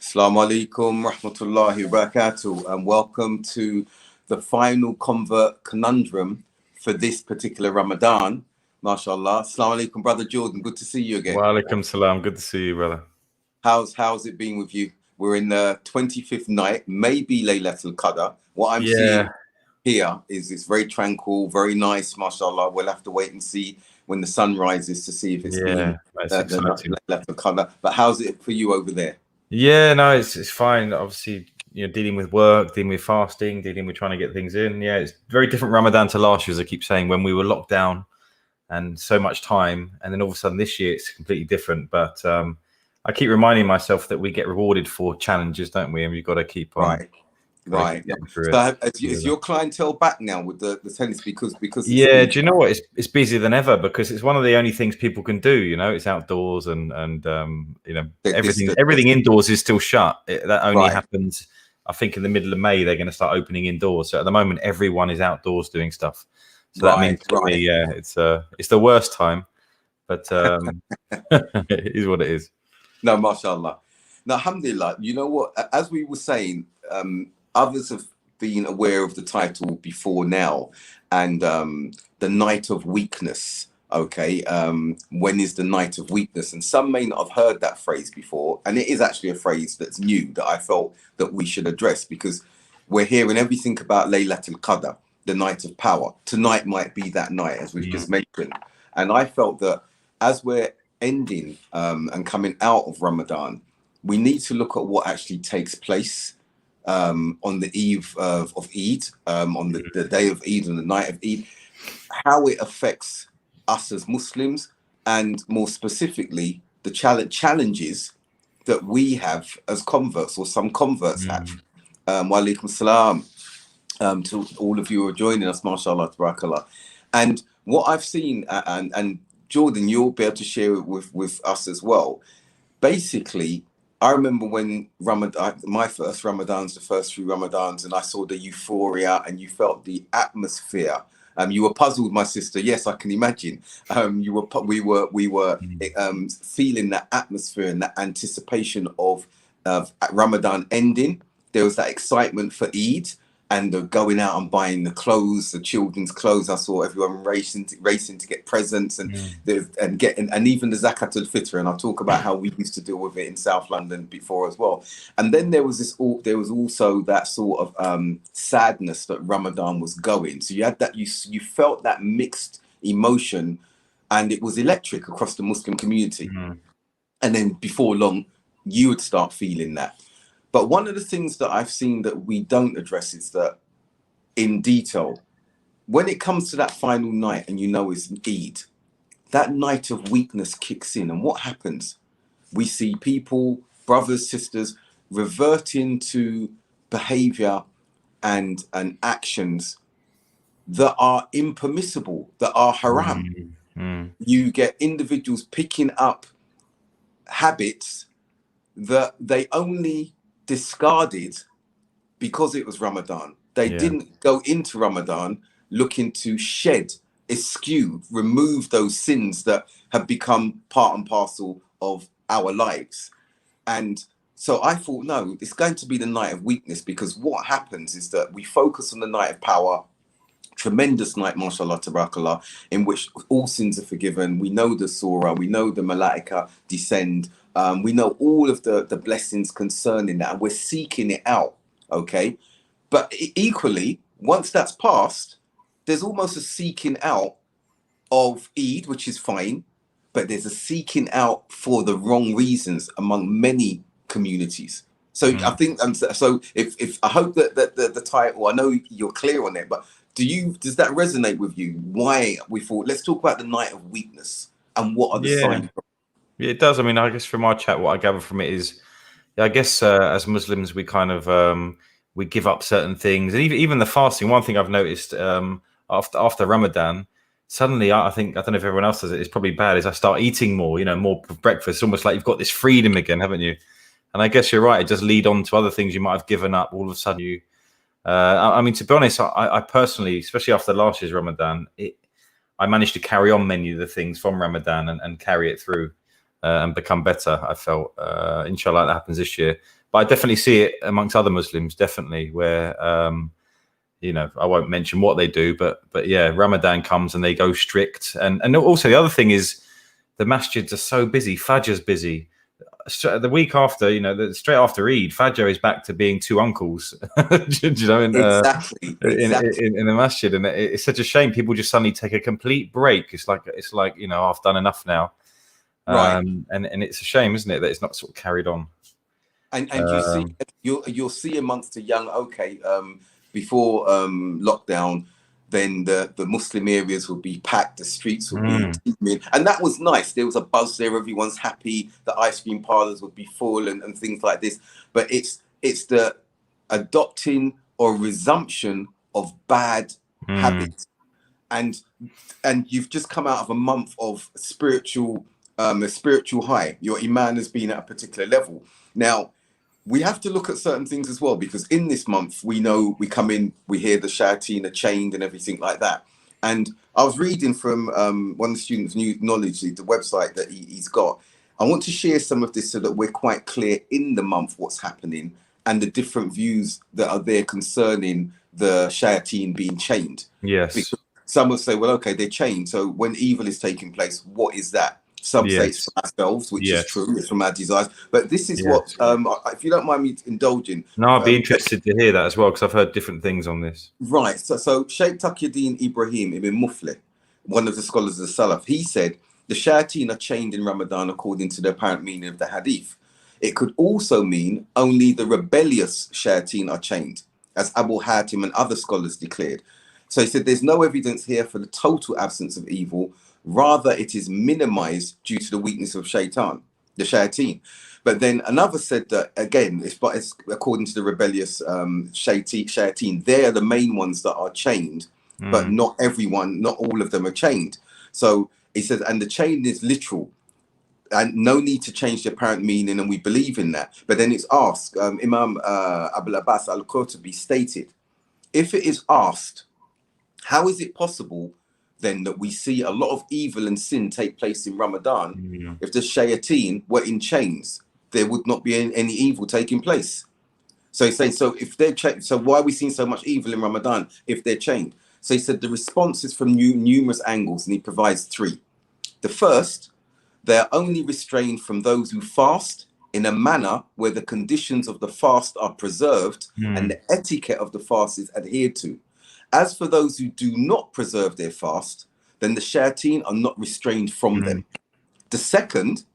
Assalamu alaikum rahmatullahi wa barakatuh, and welcome to the final convert conundrum for this particular Ramadan. MashaAllah. Assalamu alaikum, brother Jordan. Good to see you again. Wa alaikum salam. Good to see you, brother. How's it been with you? We're in the 25th night, maybe Laylatul Qadr. What I'm seeing here is it's very tranquil, very nice, mashallah. We'll have to wait and see when the sun rises to see if it's been the Laylatul Qadr. But how's it for you over there? Yeah, no, it's fine. Obviously, dealing with work, dealing with fasting, dealing with trying to get things in. Yeah, it's very different Ramadan to last year, as I keep saying, when we were locked down and so much time. And then all of a sudden this year, it's completely different. But I keep reminding myself that we get rewarded for challenges, don't we? And we've got to keep on. Right. So is your clientele back now with the tennis because do you know what? It's busier than ever because it's one of the only things people can do. It's outdoors and everything indoors is still shut. That only happens, I think, in the middle of May. They're going to start opening indoors. So at the moment, everyone is outdoors doing stuff. So that means for me, it's the worst time, but it is what it is. No, mashallah. Now, alhamdulillah. You know what? As we were saying. Others have been aware of the title before now, and the night of weakness. Okay, when is the night of weakness? And some may not have heard that phrase before, and it is actually a phrase that's new that I felt that we should address because we're hearing everything about Laylatul Qadr, the night of power. Tonight might be that night, as we've just mentioned, and I felt that as we're ending and coming out of Ramadan, we need to look at what actually takes place. On the eve of Eid, on the day of Eid and the night of Eid, how it affects us as Muslims, and more specifically, the challenges that we have as converts, or some converts have. Wa alaikum salam to all of you who are joining us, mashallah, tabarakallah. And what I've seen, and Jordan, you'll be able to share it with us as well. Basically, I remember when my first Ramadans, the first few Ramadans, and I saw the euphoria and you felt the atmosphere. You were puzzled, my sister. Yes, I can imagine. We were feeling that atmosphere and that anticipation of Ramadan ending. There was that excitement for Eid and going out and buying the clothes, the children's clothes. I saw everyone racing to get presents and even the Zakat al-Fitr. And I'll talk about how we used to deal with it in South London before as well. And then there was also that sort of sadness that Ramadan was going. So you had that, you felt that mixed emotion, and it was electric across the Muslim community. And then before long, you would start feeling that. But one of the things that I've seen that we don't address is that in detail, when it comes to that final night and it's Eid, that night of weakness kicks in. And what happens? We see people, brothers, sisters, reverting to behavior and actions that are impermissible, that are haram. You get individuals picking up habits that they only discarded because it was Ramadan. They didn't go into Ramadan looking to eschew, remove those sins that have become part and parcel of our lives. And so I thought, no, it's going to be the night of weakness, because what happens is that we focus on the night of power, tremendous night, mashallah, tabarakallah, in which all sins are forgiven. We know the surah, we know the malaika descend. We know all of the blessings concerning that, and we're seeking it out, okay? But equally, once that's passed, there's almost a seeking out of Eid, which is fine, but there's a seeking out for the wrong reasons among many communities. So I think, so if I hope that the title, I know you're clear on it, but does that resonate with you? Why we thought, let's talk about the night of weakness and what are the signs? Yeah, it does. I mean, I guess from our chat, what I gather from it is, I guess as Muslims, we kind of we give up certain things, and even the fasting. One thing I've noticed after Ramadan, suddenly I don't know if everyone else does it. It's probably bad. Is I start eating more, more for breakfast. It's almost like you've got this freedom again, haven't you? And I guess you're right. It just lead on to other things you might have given up. All of a sudden, I mean, to be honest, I personally, especially after last year's Ramadan, I managed to carry on many of the things from Ramadan and carry it through. And become better. I felt, inshallah, that happens this year. but I definitely see it amongst other Muslims, definitely, where you know, I won't mention what they do, but yeah, Ramadan comes and they go strict, and also the other thing is the masjids are so busy. Fajr's busy. The week after, you know, straight after Eid, Fajr is back to being two uncles, you know, Exactly. in the masjid, and it's such a shame. People just suddenly take a complete break. It's like you know, I've done enough now, Right. and it's a shame, isn't it, that it's not sort of carried on. And you see, you'll see amongst the young, before lockdown, then the Muslim areas would be packed, the streets would be teeming, and that was nice. There was a buzz there, everyone's happy, the ice cream parlors would be full and things like this. But it's the adopting or resumption of bad habits, and you've just come out of a month of a spiritual high. Your iman has been at a particular level. Now we have to look at certain things as well, because in this month we know we come in, we hear the shayateen are chained and everything like that. And I was reading from one of the students' new knowledge, the website that he's got. I want to share some of this so that we're quite clear in the month what's happening and the different views that are there concerning the shayateen being chained. Yes. Because some will say, well, okay, they're chained, so when evil is taking place, what is that? Some say it's from ourselves, which is true. It's from our desires. But this is what, if you don't mind me indulging. No, I'd be interested to hear that as well, because I've heard different things on this. Right. So Sheikh Taqiyuddin Ibrahim ibn Muflih, one of the scholars of the Salaf, he said, the shayateen are chained in Ramadan according to the apparent meaning of the hadith. It could also mean only the rebellious shayateen are chained, as Abu Hatim and other scholars declared. So he said, there's no evidence here for the total absence of evil. Rather, it is minimized due to the weakness of the shayateen. But then another said that, again, it's according to the rebellious shayateen, they're the main ones that are chained, but not everyone, not all of them are chained. So he says, and the chain is literal, and no need to change the apparent meaning, and we believe in that. But then it's asked, Imam Abul Abbas al-Qurtubi stated, if it is asked, how is it possible then that we see a lot of evil and sin take place in Ramadan? If the shayateen were in chains, there would not be any evil taking place. So he's saying, so if they're chained, so why are we seeing so much evil in Ramadan if they're chained? So he said the response is from numerous angles, and he provides three. The first, they are only restrained from those who fast in a manner where the conditions of the fast are preserved and the etiquette of the fast is adhered to. As for those who do not preserve their fast, then the shayateen are not restrained from them. The second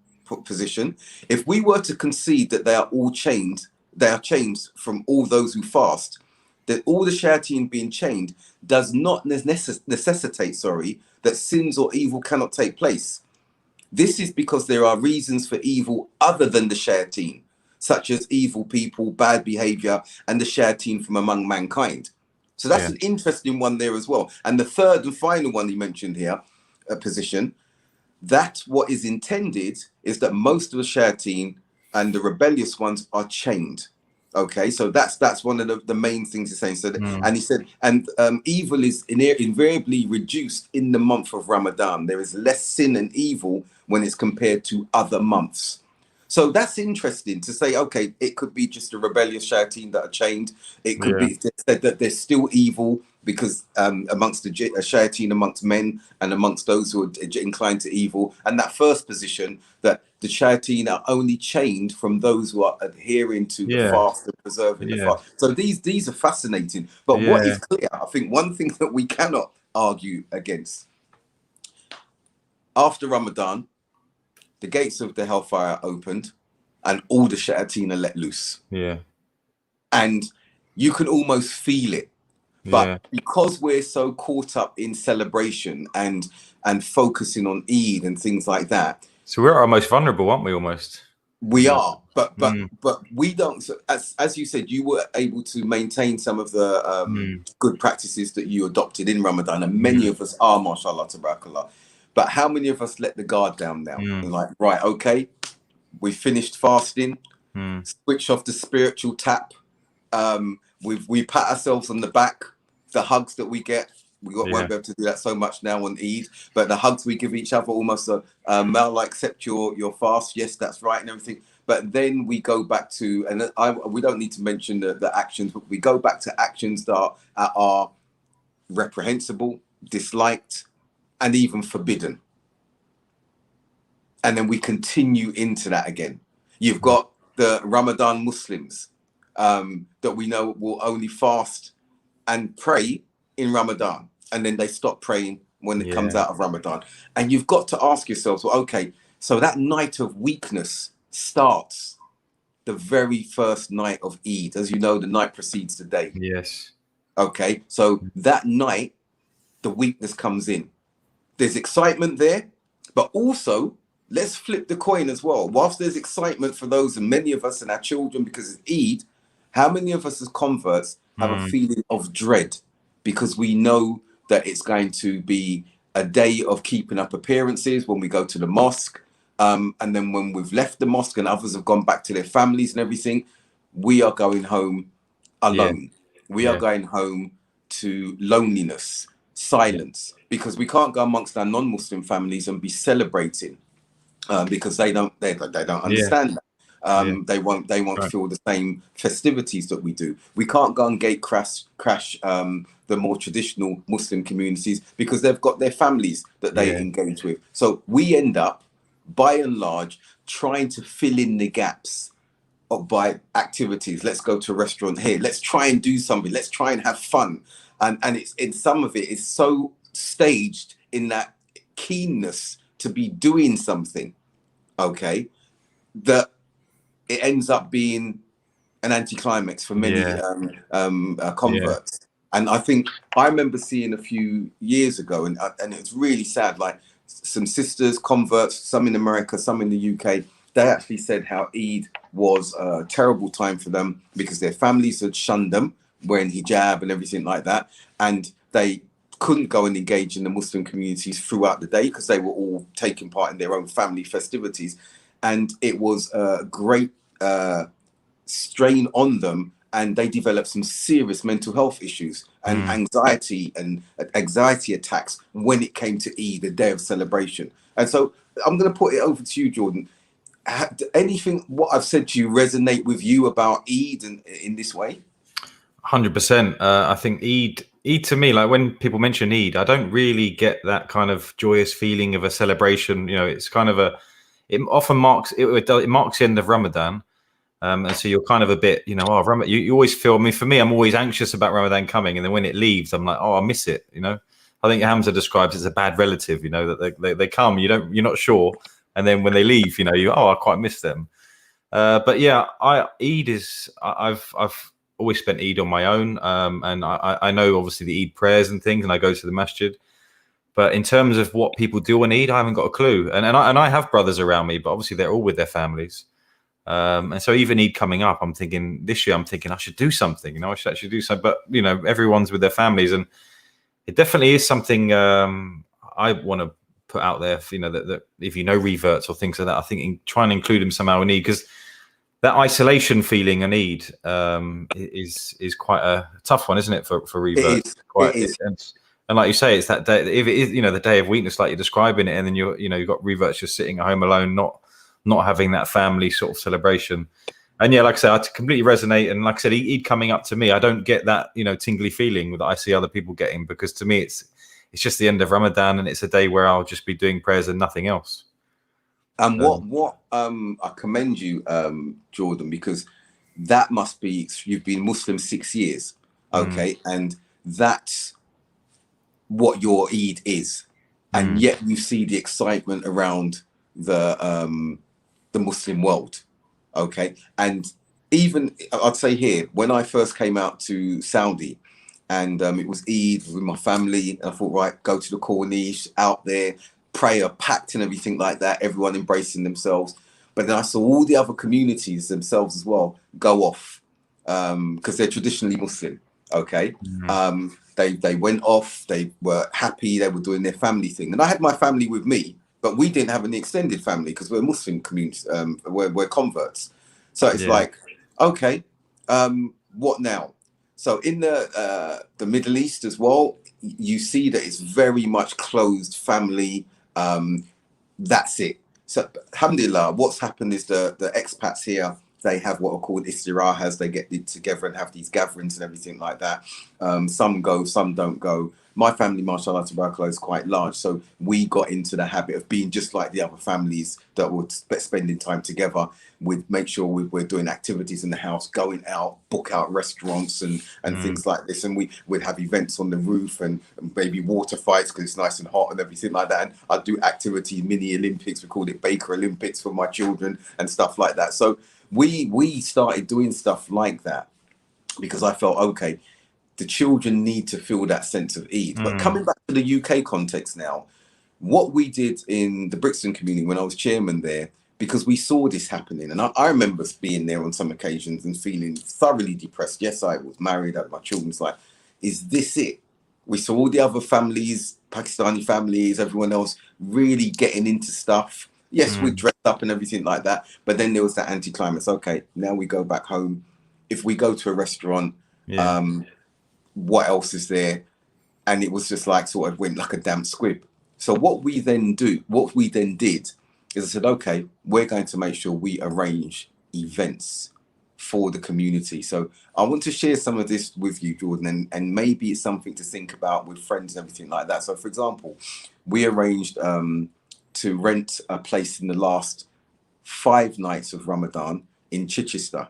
position, if we were to concede that they are all chained, they are chained from all those who fast, that all the shayateen being chained does not necessitate, that sins or evil cannot take place. This is because there are reasons for evil other than the shayateen, such as evil people, bad behavior, and the shayateen from among mankind. So that's an interesting one there as well. And the third and final one he mentioned here, a position, that what is intended is that most of the shayateen and the rebellious ones are chained. Okay, so that's one of the main things he's saying. So and he said, and evil is invariably reduced in the month of Ramadan. There is less sin and evil when it's compared to other months. So that's interesting to say, okay, it could be just a rebellious shayateen that are chained. It could be said that they're still evil because amongst the shayateen, amongst men and amongst those who are inclined to evil. And that first position, that the shayateen are only chained from those who are adhering to the fast and preserving the fast. So these are fascinating. But what is clear, I think one thing that we cannot argue against, after Ramadan, the gates of the hellfire are opened and all the shayateen are let loose. And you can almost feel it. But because we're so caught up in celebration and focusing on Eid and things like that. So we're our most vulnerable, aren't we, almost? We are, but we don't. So as you said, you were able to maintain some of the good practices that you adopted in Ramadan, and many of us are, mashallah, tabarakallah. But how many of us let the guard down now? And like, right, okay, we finished fasting, switch off the spiritual tap. We pat ourselves on the back, the hugs that we get, won't be able to do that so much now on Eid, but the hugs we give each other, almost Mel, like, accept your fast. Yes, that's right, and everything. But then we go back to, and we don't need to mention the actions, but we go back to actions that are reprehensible, disliked, and even forbidden. And then we continue into that again. You've got the Ramadan Muslims that we know will only fast and pray in Ramadan, and then they stop praying when it comes out of Ramadan. And you've got to ask yourselves, well, okay, so that night of weakness starts the very first night of Eid. As you know, the night precedes the day. Yes. Okay, so that night, the weakness comes in. There's excitement there, but also let's flip the coin as well. Whilst there's excitement for those, and many of us and our children, because it's Eid, how many of us as converts have a feeling of dread because we know that it's going to be a day of keeping up appearances when we go to the mosque, and then when we've left the mosque and others have gone back to their families and everything, we are going home alone. We are going home to loneliness, silence, because we can't go amongst our non-Muslim families and be celebrating because they don't understand that. They won't feel the same festivities that we do. We can't go and gate crash the more traditional Muslim communities because they've got their families that they engage with. So we end up, by and large, trying to fill in the gaps by activities. Let's go to a restaurant here. Let's try and do something. Let's try and have fun. And it's in some of it is so staged in that keenness to be doing something, okay, that it ends up being an anticlimax for many converts. And I think I remember seeing a few years ago, and it's really sad, like some sisters, converts, some in America, some in the UK, they actually said how Eid was a terrible time for them because their families had shunned them, wearing hijab and everything like that. And they couldn't go and engage in the Muslim communities throughout the day because they were all taking part in their own family festivities. And it was a great strain on them, and they developed some serious mental health issues and anxiety attacks when it came to Eid, the day of celebration. And so I'm going to put it over to you, Jordan. Anything what I've said to you resonate with you about Eid and in this way? 100%. I think Eid to me, like when people mention Eid, I don't really get that kind of joyous feeling of a celebration. You know, it's kind of it often marks it marks the end of Ramadan. And so you're kind of a bit, you know, you always feel, I mean, for me, I'm always anxious about Ramadan coming. And then when it leaves, I'm like, oh, I miss it. You know, I think Hamza describes it as a bad relative, you know, that they come, you're not sure. And then when they leave, you know, I quite miss them. But yeah, Eid is, I've always spent Eid on my own. And I know obviously the Eid prayers and things, and I go to the masjid. But in terms of what people do on Eid, I haven't got a clue. And I have brothers around me, but obviously they're all with their families. And so even Eid coming up, this year I'm thinking I should do something, you know, I should actually do something, but you know, everyone's with their families, and it definitely is something I want to put out there, you know, that if you know reverts or things like that, I think try and include them somehow in Eid, because that isolation feeling in Eid is quite a tough one, isn't it, for reverts? It is. And like you say, it's that day, if it is, you know, the day of weakness, like you're describing it, and then you've got reverts just sitting at home alone, not having that family sort of celebration. And yeah, like I said, I completely resonate. And like I said, Eid coming up to me, I don't get that, you know, tingly feeling that I see other people getting, because to me, it's just the end of Ramadan, and it's a day where I'll just be doing prayers and nothing else. And I commend you, Jordan, because that must be, you've been Muslim 6 years, okay, and that's what your Eid is, and yet you see the excitement around the Muslim world, okay. And even I'd say here, when I first came out to Saudi, and it was Eid with my family, I thought, right, go to the Corniche, out there, prayer packed and everything like that, everyone embracing themselves. But then I saw all the other communities themselves as well go off, because they're traditionally Muslim, okay. They went off, they were happy, they were doing their family thing, and I had my family with me, but we didn't have any extended family because we're Muslim communities, we're converts. So it's like, okay, what now? So in the Middle East as well, you see that it's very much closed family. That's it. So, alhamdulillah, what's happened is the expats here, they have what are called istirahas. They get together and have these gatherings and everything like that. Some go, some don't go. My family, mashallah, tabarakallah, is quite large. So we got into the habit of being just like the other families that were spending time together. We'd make sure we're doing activities in the house, going out, book out restaurants and things like this. And we'd have events on the roof and maybe water fights because it's nice and hot and everything like that. And I'd do activity, mini Olympics, we called it Baker Olympics for my children and stuff like that. So we started doing stuff like that because I felt, okay, the children need to feel that sense of Eid. But coming back to the UK context now, what we did in the Brixton community when I was chairman there, because we saw this happening, and I remember being there on some occasions and feeling thoroughly depressed. Yes, I was married, I had my children. It's like, is this it? We saw all the other families, Pakistani families, everyone else really getting into stuff. Yes, we dressed up and everything like that. But then there was that anticlimax. Okay, now we go back home. If we go to a restaurant, what else is there? And it was just like sort of went like a damp squib. So what we then did is I said, okay, we're going to make sure we arrange events for the community. So I want to share some of this with you, Jordan, and maybe it's something to think about with friends and everything like that. So for example, we arranged to rent a place in the last 5 nights of Ramadan in Chichester.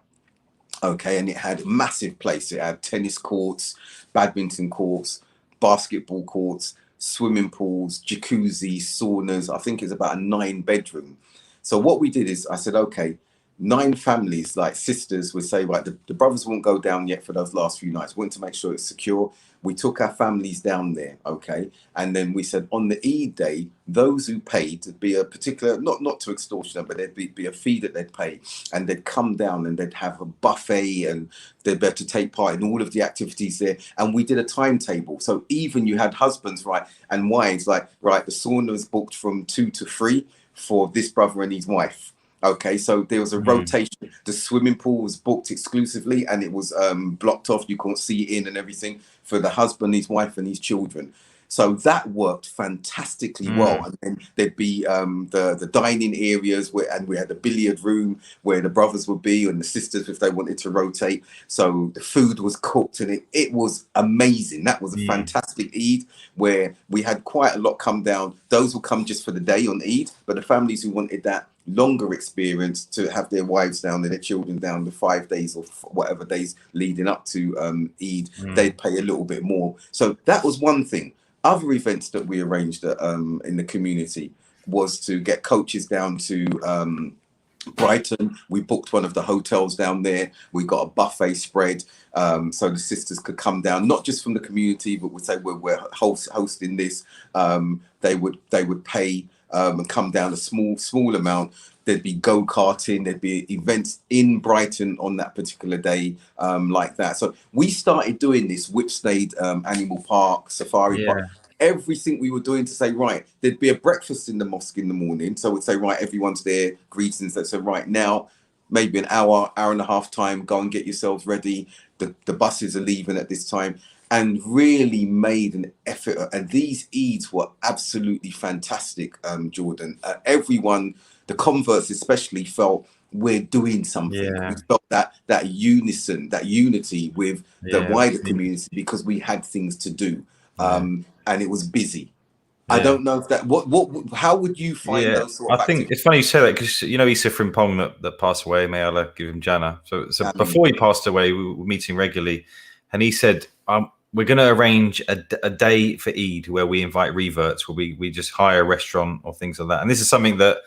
Okay, and it had a massive place. It had tennis courts, badminton courts, basketball courts, swimming pools, jacuzzi, saunas. I think it's about a 9-bedroom. So what we did is I said, okay, 9 families, like sisters, would say, right, the brothers won't go down yet for those last few nights. We want to make sure it's secure. We took our families down there, okay? And then we said on the Eid day, those who paid, to be a particular, not to extortion, but there'd be a fee that they'd pay, and they'd come down and they'd have a buffet and they'd be able to take part in all of the activities there. And we did a timetable. So even you had husbands, right, and wives, like, right, the sauna was booked from 2 to 3 for this brother and his wife. Okay, so there was a rotation. The swimming pool was booked exclusively and it was blocked off. You couldn't see in and everything for the husband, his wife and his children. So that worked fantastically well. And then there'd be the dining areas and we had a billiard room where the brothers would be and the sisters if they wanted to rotate. So the food was cooked and it was amazing. That was a fantastic Eid where we had quite a lot come down. Those will come just for the day on Eid, but the families who wanted that longer experience to have their wives down and their children down the 5 days or whatever days leading up to Eid, they'd pay a little bit more. So that was one thing. Other events that we arranged in the community was to get coaches down to Brighton. We booked one of the hotels down there. We got a buffet spread so the sisters could come down, not just from the community, but we'd say we're hosting this. They would pay and come down a small amount. There'd be go-karting, there'd be events in Brighton on that particular day, like that. So we started doing this, Whipstade Animal Park, Safari Park, everything we were doing to say, right, there'd be a breakfast in the mosque in the morning. So we'd say, right, everyone's there, greetings. They said, right, now, maybe an hour and a half time, go and get yourselves ready. The buses are leaving at this time. And really made an effort. And these Eids were absolutely fantastic, Jordan. Everyone, the converts especially, felt we're doing something. We felt that unison, that unity with the wider community because we had things to do. And it was busy. I don't know if that, how would you find those sort of I think it's funny you say that because, you know, Issa Frimpong that passed away, may Allah give him Jannah. So before he passed away, we were meeting regularly and he said, we're going to arrange a day for Eid where we invite reverts, where we just hire a restaurant or things like that. And this is something that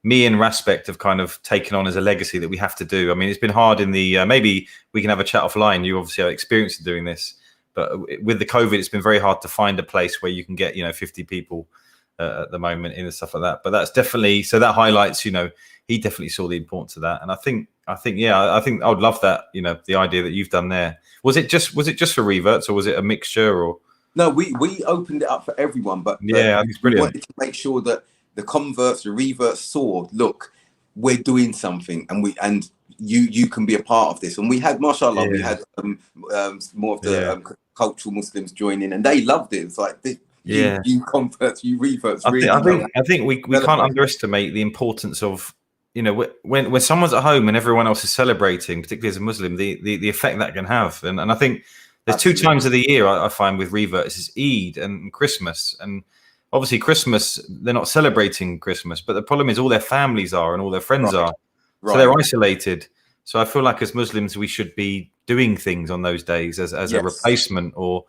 me and Raspect have kind of taken on as a legacy that we have to do. I mean, it's been hard in the, maybe we can have a chat offline. You obviously have experience in doing this, but with the COVID, it's been very hard to find a place where you can get, 50 people at the moment in and stuff like that. But that's definitely, so that highlights, he definitely saw the importance of that. And I think I would love that, the idea that you've done there. Was it just for reverts or was it a mixture or? No, we opened it up for everyone, but it's brilliant. We wanted to make sure that the converts, the reverts saw, look, we're doing something, and you can be a part of this. And we had, mashallah, we had more of the cultural Muslims join in, and they loved it. It's like you converts, you reverts really. I think we can't underestimate the importance of, you know, when someone's at home and everyone else is celebrating, particularly as a Muslim, the effect that can have. And I think there's two times of the year I find with reverts is Eid and Christmas. And obviously Christmas, they're not celebrating Christmas, but the problem is all their families are and all their friends are. So they're isolated. So I feel like as Muslims, we should be doing things on those days as a replacement, or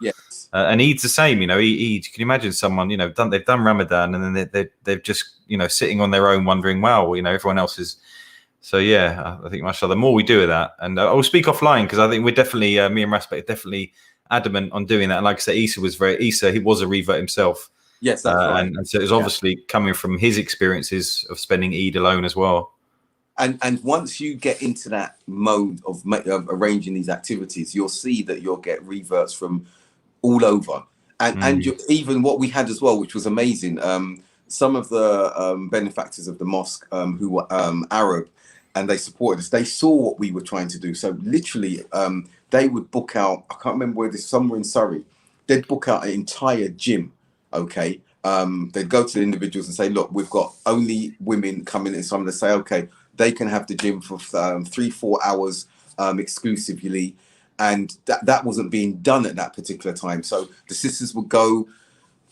and Eid's the same. You know, Eid. Can you imagine someone, you know, they've done Ramadan and then they're just, you know, sitting on their own wondering, wow, you know, everyone else is. So yeah, I think mashallah, the more we do of that, and I will speak offline because I think we're definitely me and Raspe are definitely adamant on doing that. And like I said, Isa, he was a revert himself. Yes, that's right. And so it was obviously coming from his experiences of spending Eid alone as well. And once you get into that mode of arranging these activities, you'll see that you'll get reverts from all over. And even what we had as well, which was amazing, some of the benefactors of the mosque who were Arab, and they supported us, they saw what we were trying to do. So literally, they would book out, I can't remember where this, somewhere in Surrey, they'd book out an entire gym, okay? They'd go to the individuals and say, look, we've got only women coming in. So I'm going to say, okay, they can have the gym for 3-4 hours exclusively. And that wasn't being done at that particular time. So the sisters would go,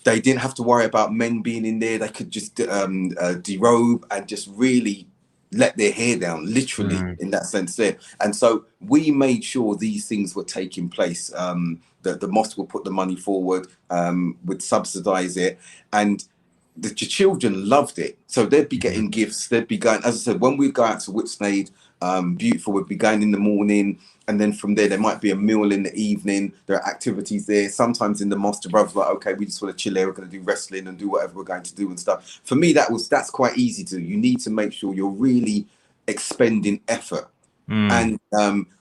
they didn't have to worry about men being in there. They could just derobe and just really let their hair down, literally, in that sense there. And so we made sure these things were taking place. The mosque will put the money forward, would subsidize it, and the children loved it. So they'd be getting gifts. They'd be going, as I said, when we go out to Whipsnade, beautiful, we'd be going in the morning, and then from there might be a meal in the evening. There are activities there. Sometimes in the mosque, the brothers like, okay, we just want to chill here, we're going to do wrestling and do whatever we're going to do and stuff. For me, that's quite easy to do. You need to make sure you're really expending effort and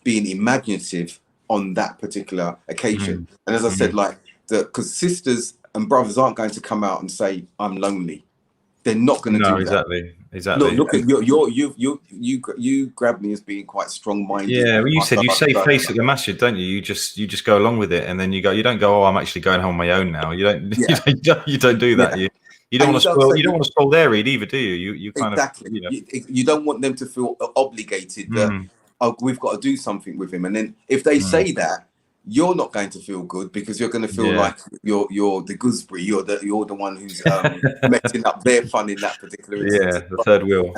being imaginative on that particular occasion. And as I said, like, because sisters and brothers aren't going to come out and say, I'm lonely. They're not going to do that. Exactly. Look at you grabbed me as being quite strong-minded. Yeah, well, you said you save face at the masjid, don't you? You just go along with it, and then you don't go, oh, I'm actually going home on my own now. You don't you don't do that. You don't want to spoil their Eid either, do you? You kind of, you know. You don't want them to feel obligated that we've got to do something with him. And then if they say that, you're not going to feel good because you're going to feel like you're the gooseberry. You're the one who's messing up their fun in that particular instance. Yeah, the third wheel.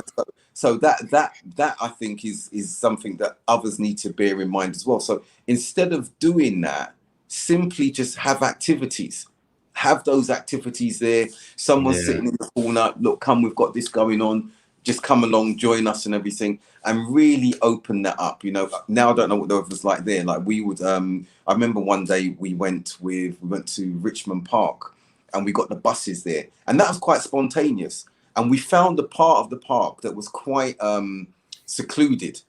So that I think is something that others need to bear in mind as well. So instead of doing that, simply just have activities. Have those activities there. Someone's sitting in the corner. Look, come, we've got this going on. Just come along, join us and everything, and really open that up. You know, now I don't know what the was like there. Like we would, I remember one day we went to Richmond Park, and we got the buses there, and that was quite spontaneous. And we found a part of the park that was quite secluded,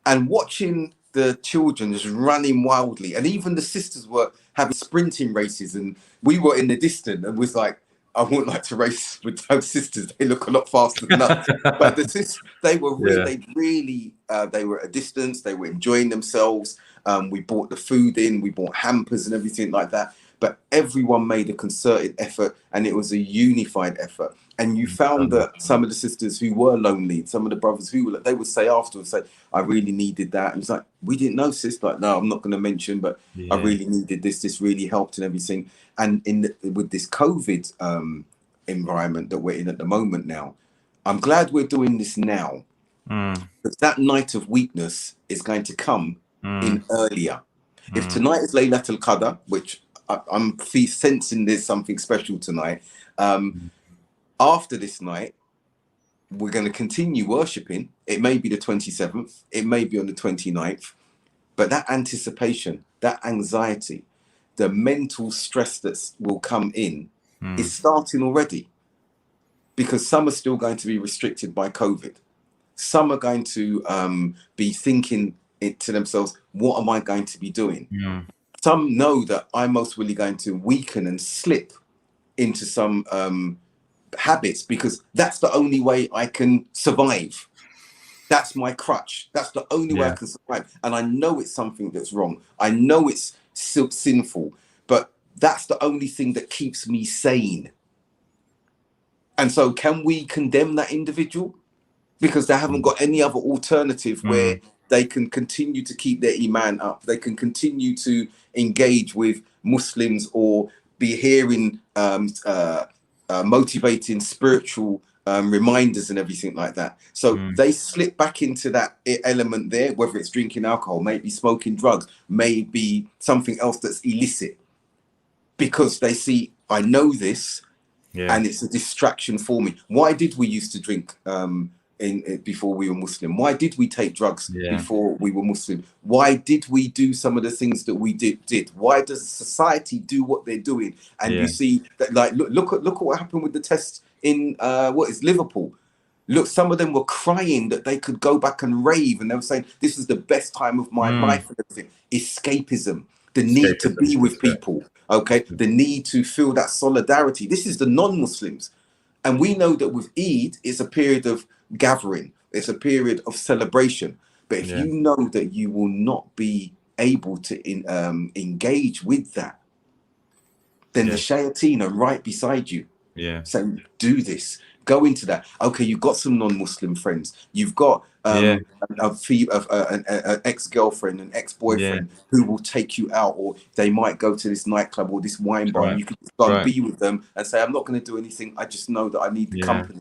and watching the children just running wildly, and even the sisters were having sprinting races, and we were in the distance, and was like, I wouldn't like to race with those sisters. They look a lot faster than us. But the sisters, they were really, they were at a distance. They were enjoying themselves. We bought the food in. We bought hampers and everything like that. But everyone made a concerted effort, and it was a unified effort. And you found that some of the sisters who were lonely, some of the brothers who were, they would say afterwards, I really needed that. And it's like, we didn't know, sis. Like, no, I'm not going to mention, but I really needed this. This really helped and everything. And with this COVID environment that we're in at the moment now, I'm glad we're doing this now. Because that night of weakness is going to come in earlier. If tonight is Laylatul Qadr, which I'm sensing there's something special tonight, after this night, we're going to continue worshipping. It may be the 27th, it may be on the 29th, but that anticipation, that anxiety, the mental stress that will come in is starting already, because some are still going to be restricted by COVID. Some are going to be thinking it to themselves, what am I going to be doing? Some know that I'm most really going to weaken and slip into some habits, because that's the only way I can survive. That's my crutch. That's the only way I can survive. And I know it's something that's wrong. I know it's sinful, but that's the only thing that keeps me sane. And so can we condemn that individual? Because they haven't got any other alternative where they can continue to keep their iman up. They can continue to engage with Muslims or be hearing motivating spiritual reminders and everything like that. So they slip back into that element there, whether it's drinking alcohol, maybe smoking drugs, maybe something else that's illicit, because they see, I know this, and it's a distraction for me. Why did we used to drink before we were Muslim? Why did we take drugs before we were Muslim? Why did we do some of the things that we did? Why does society do what they're doing? And you see that, like, look at what happened with the tests in Liverpool. Look, some of them were crying that they could go back and rave, and they were saying this is the best time of my life and everything. Escapism, the need to be with people, okay, the need to feel that solidarity. This is the non-Muslims. And we know that with Eid, it's a period of gathering, it's a period of celebration. But if you know that you will not be able to engage with that, then the shayateen are right beside you, saying, do this, go into that. Okay, you've got some non-Muslim friends, you've got an ex-girlfriend, an ex-boyfriend who will take you out, or they might go to this nightclub or this wine bar, and you can just go and be with them and say, I'm not going to do anything, I just know that I need the company,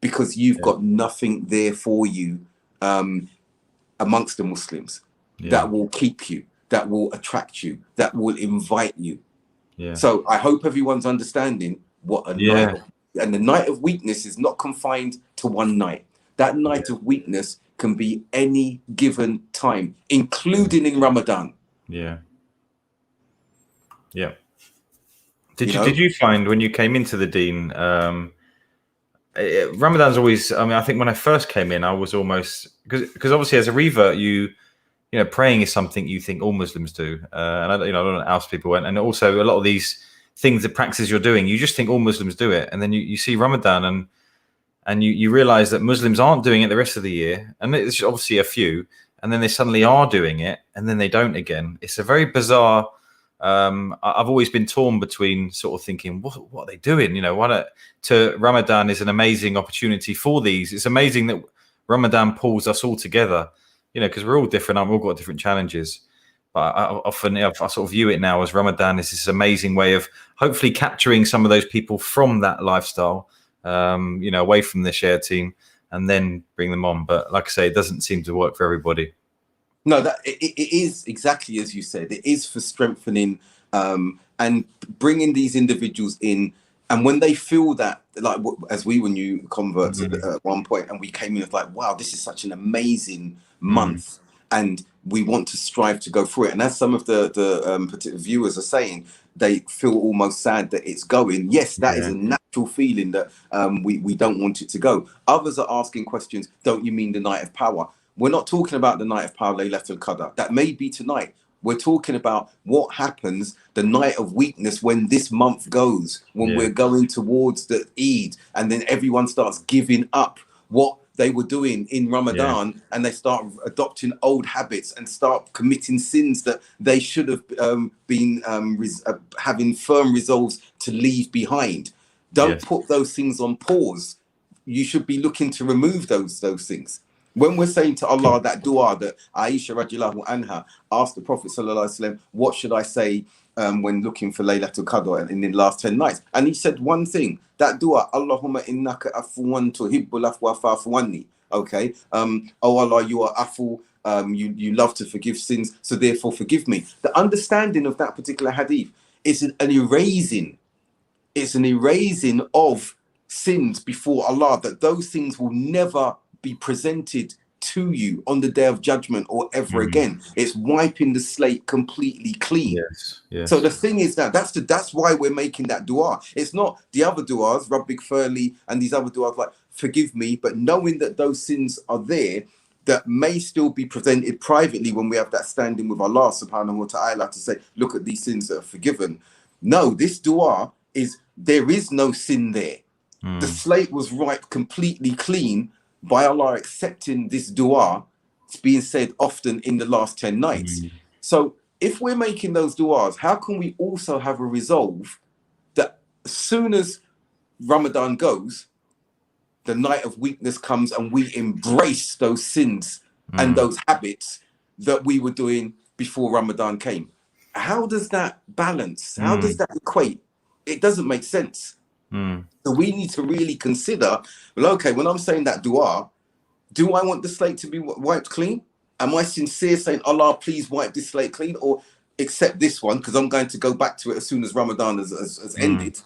because you've got nothing there for you amongst the Muslims that will keep you, that will attract you, that will invite you. So I hope everyone's understanding what a night of, and the night of weakness is not confined to one night. That night of weakness can be any given time, including in Ramadan. Did you find when you came into the Deen, Ramadan's always, I mean, I think when I first came in, I was almost, because obviously as a revert, you know, praying is something you think all Muslims do, and I don't ask people, and also a lot of these things, the practices you're doing, you just think all Muslims do it, and then you see Ramadan, and you realize that Muslims aren't doing it the rest of the year, and it's obviously a few, and then they suddenly are doing it, and then they don't again. It's a very bizarre. I've always been torn between sort of thinking, what are they doing? You know, Ramadan is an amazing opportunity for these. It's amazing that Ramadan pulls us all together, you know, because we're all different. We've all got different challenges. But I sort of view it now as Ramadan is this amazing way of hopefully capturing some of those people from that lifestyle, you know, away from the share team, and then bring them on. But like I say, it doesn't seem to work for everybody. No, that it is exactly as you said. It is for strengthening and bringing these individuals in. And when they feel that, like as we were new converts at one point, and we came in, it's like, wow, this is such an amazing month, and we want to strive to go through it. And as some of the particular viewers are saying, they feel almost sad that it's going. Yes, that is a natural feeling that we don't want it to go. Others are asking questions. Don't you mean the night of power? We're not talking about the night of power, Laylatul Qadr. That may be tonight. We're talking about what happens the night of weakness when this month goes, when we're going towards the Eid, and then everyone starts giving up what they were doing in Ramadan, and they start adopting old habits and start committing sins that they should have been having firm resolves to leave behind. Don't put those things on pause. You should be looking to remove those things. When we're saying to Allah that dua that Aisha radiallahu anha asked the Prophet sallallahu alaihi wasallam, what should I say when looking for Laylatul Qadr in the last 10 nights? And he said one thing, that dua, Allahumma innaka afuwan tuhibbul afwa fa'fu anni. Okay, oh Allah, you are afu, you love to forgive sins, so therefore forgive me. The understanding of that particular hadith is an erasing. It's an erasing of sins before Allah, that those things will never be presented to you on the day of judgment or ever again. It's wiping the slate completely clean. So the thing is that's why we're making that dua. It's not the other duas, Rabbik Furli, and these other duas like forgive me, but knowing that those sins are there that may still be presented privately when we have that standing with Allah subhanahu wa ta'ala to say, look at these sins that are forgiven. No, this dua is, there is no sin there. The slate was wiped completely clean by Allah accepting this dua, it's being said often in the last 10 nights. So if we're making those duas, how can we also have a resolve that as soon as Ramadan goes, the night of weakness comes and we embrace those sins and those habits that we were doing before Ramadan came? How does that balance? How does that equate? It doesn't make sense. So we need to really consider, well, okay, when I'm saying that dua, do I want the slate to be wiped clean? Am I sincere saying, Allah, please wipe this slate clean, or accept this one because I'm going to go back to it as soon as Ramadan has ended?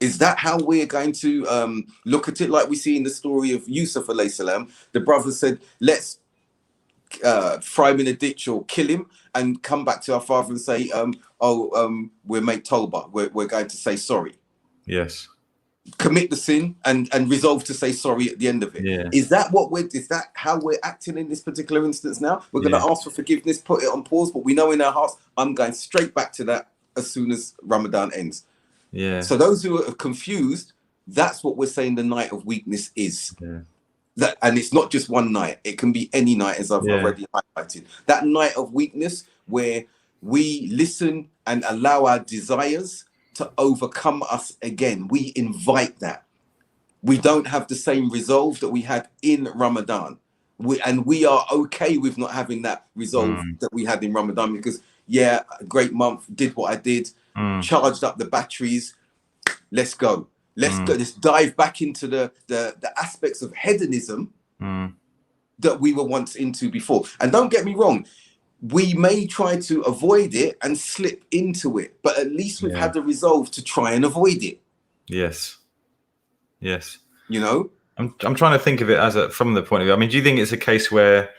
Is that how we're going to look at it? Like we see in the story of Yusuf alayhi salam, the brother said, let's fry him in a ditch or kill him and come back to our father and say, we'll make tawbah. We're going to say sorry. Yes. Commit the sin and resolve to say sorry at the end of it. Is that how we're acting in this particular instance now? We're going to ask for forgiveness, put it on pause, but we know in our hearts, I'm going straight back to that as soon as Ramadan ends. So those who are confused, that's what we're saying the night of weakness is. That, and it's not just one night, it can be any night, as I've already highlighted. That night of weakness where we listen and allow our desires to overcome us again. We invite that. We don't have the same resolve that we had in Ramadan. We are okay with not having that resolve that we had in Ramadan, because a great month, did what I did, charged up the batteries, let's go. Let's dive back into the aspects of hedonism that we were once into before. And don't get me wrong, we may try to avoid it and slip into it, but at least we've had the resolve to try and avoid it. Yes. You know, I'm trying to think of it from the point of view. I mean, do you think it's a case where,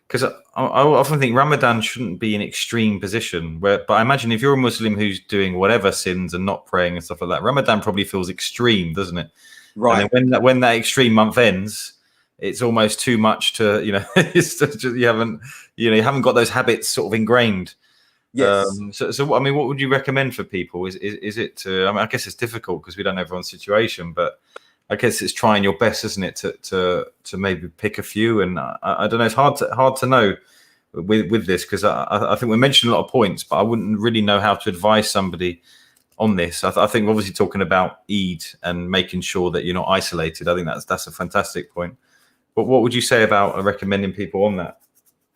because I often think Ramadan shouldn't be an extreme position, but I imagine if you're a Muslim who's doing whatever sins and not praying and stuff like that, Ramadan probably feels extreme, doesn't it? Right. And then when that extreme month ends, it's almost too much to, it's just, you haven't got those habits sort of ingrained. Yes. So I mean, what would you recommend for people? Is it to, I mean, I guess it's difficult because we don't know everyone's situation, but I guess it's trying your best, isn't it, to maybe pick a few. And I don't know, it's hard to know with this, because I think we mentioned a lot of points, but I wouldn't really know how to advise somebody on this. I think obviously talking about Eid and making sure that you're not isolated, I think that's a fantastic point. But what would you say about recommending people on that?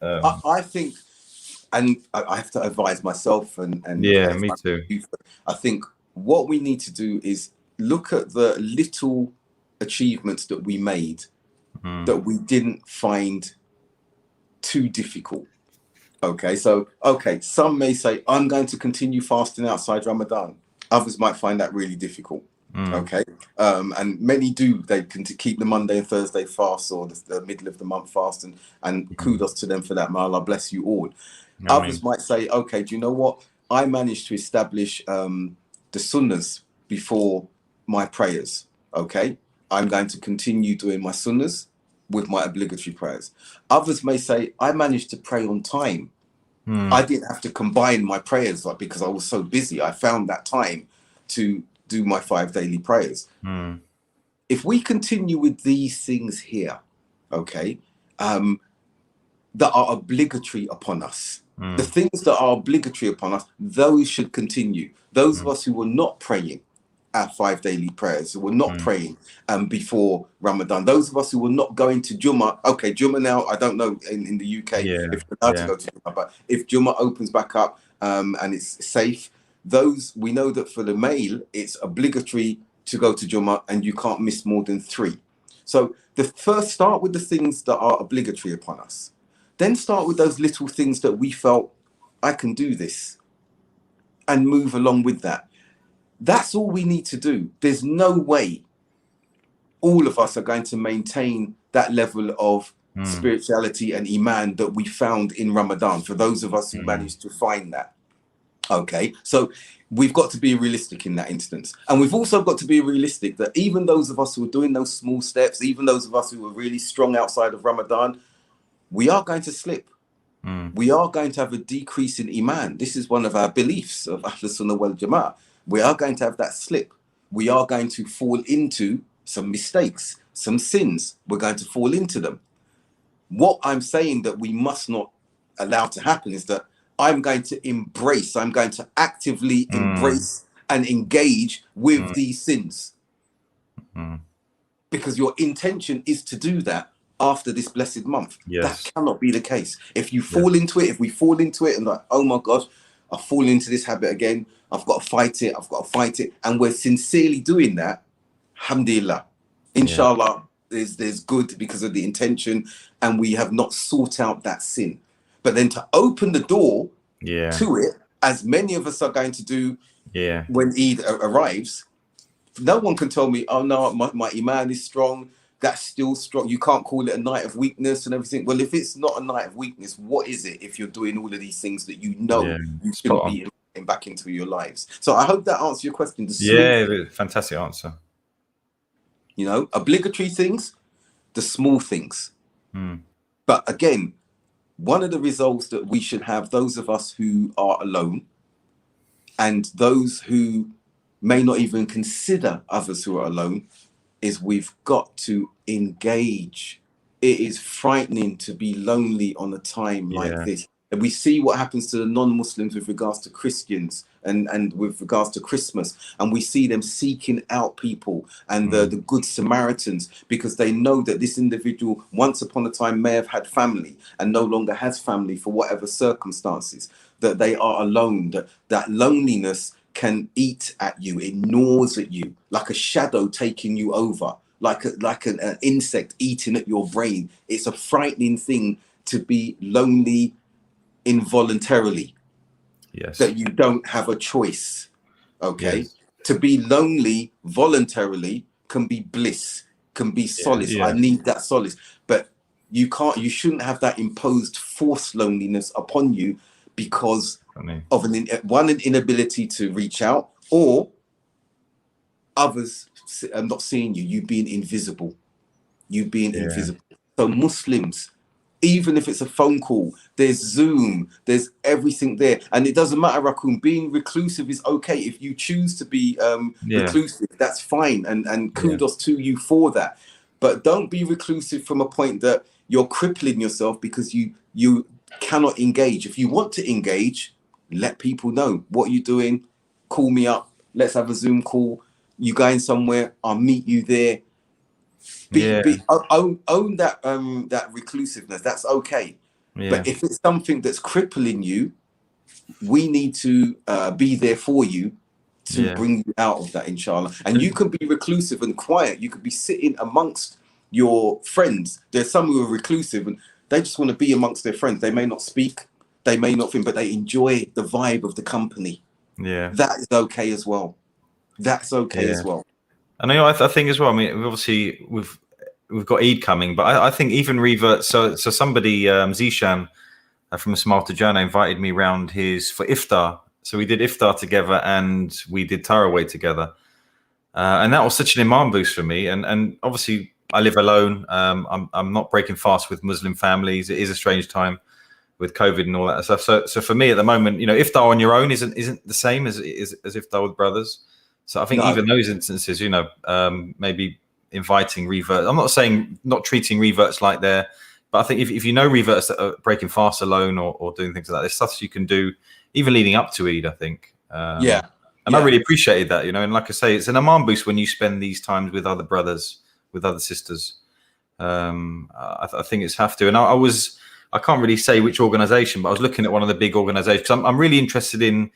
I think, and I have to advise myself and me too. I think what we need to do is look at the little achievements that we made that we didn't find too difficult. Some may say, I'm going to continue fasting outside Ramadan. Others might find that really difficult. And many do. They can keep the Monday and Thursday fast, or the middle of the month fast, and kudos to them for that. May Allah bless you all. Others might say, okay, do you know what? I managed to establish the sunnahs before my prayers. I'm going to continue doing my sunnahs with my obligatory prayers. Others may say, I managed to pray on time. I didn't have to combine my prayers, because I was so busy. I found that time to do my 5 daily prayers. If we continue with these things here, that are obligatory upon us, the things that are obligatory upon us, those should continue. Those of us who were not praying our 5 daily prayers, who were not praying before Ramadan, those of us who were not going to Jummah, Jummah now, I don't know in the UK if we're allowed to go to Jummah, but if Jummah opens back up and it's safe, we know that for the male, it's obligatory to go to Jummah, and you can't miss more than 3. So start with the things that are obligatory upon us. Then start with those little things that we felt, I can do this, and move along with that. That's all we need to do. There's no way all of us are going to maintain that level of spirituality and iman that we found in Ramadan, for those of us who managed to find that. So we've got to be realistic in that instance. And we've also got to be realistic that even those of us who are doing those small steps, even those of us who are really strong outside of Ramadan, we are going to slip. We are going to have a decrease in iman. This is one of our beliefs of Ahl Sunnah wal Jama'ah. We are going to have that slip. We are going to fall into some mistakes, some sins. We're going to fall into them. What I'm saying that we must not allow to happen is that I'm going to actively embrace and engage with these sins. Because your intention is to do that after this blessed month. Yes. That cannot be the case. If you fall into it, if we fall into it and like, oh my gosh, I've fallen into this habit again, I've got to fight it, and we're sincerely doing that, alhamdulillah, inshallah, there's good because of the intention, and we have not sought out that sin. But then to open the door to it, as many of us are going to do when Eid arrives, no one can tell me, oh no, my iman is strong, that's still strong. You can't call it a night of weakness and everything. Well, if it's not a night of weakness, what is it if you're doing all of these things that you shouldn't be getting back into your lives? So I hope that answers your question. Fantastic answer. You know, obligatory things, the small things. But again, one of the resolves that we should have, those of us who are alone and those who may not even consider others who are alone, is we've got to engage. It is frightening to be lonely on a time like this. And we see what happens to the non-Muslims with regards to Christians and with regards to Christmas. And we see them seeking out people and the good Samaritans, because they know that this individual once upon a time may have had family and no longer has family for whatever circumstances, that they are alone, that loneliness can eat at you, it gnaws at you like a shadow taking you over, like an insect eating at your brain. It's a frightening thing to be lonely involuntarily. That you don't have a choice. To be lonely voluntarily can be bliss, can be solace. I need that solace, but you shouldn't have that imposed forced loneliness upon you because of an inability to reach out, or others not seeing you being invisible. So Muslims, even if it's a phone call, there's Zoom, there's everything there, and it doesn't matter, Raccoon. Being reclusive is okay. If you choose to be reclusive, that's fine, and kudos to you for that. But don't be reclusive from a point that you're crippling yourself because you cannot engage. If you want to engage, let people know what you're doing. Call me up. Let's have a Zoom call. You going somewhere? I'll meet you there. Own that reclusiveness. That's okay. But if it's something that's crippling you, we need to be there for you to bring you out of that, inshallah. And you can be reclusive and quiet. You could be sitting amongst your friends. There's some who are reclusive and they just want to be amongst their friends. They may not speak, they may not think, but they enjoy the vibe of the company. That is okay as well. That's okay as well. And I think as well, I mean, obviously we've got Eid coming, but I think even revert. So somebody, Zishan from Smile to Jannah, invited me round for iftar. So we did iftar together and we did Tarawih together. And that was such an iman boost for me. And obviously I live alone. I'm not breaking fast with Muslim families. It is a strange time with COVID and all that stuff. So for me at the moment, you know, iftar on your own isn't the same as iftar with brothers. So I think even those instances, you know, maybe inviting reverts. I'm not saying not treating reverts like they're, but I think if you know reverts that are breaking fast alone or doing things like that, there's stuff you can do even leading up to Eid, I think. And I really appreciated that, you know, and like I say, it's an aman boost when you spend these times with other brothers, with other sisters. I think it's have to. And I can't really say which organization, but I was looking at one of the big organizations. I'm really interested in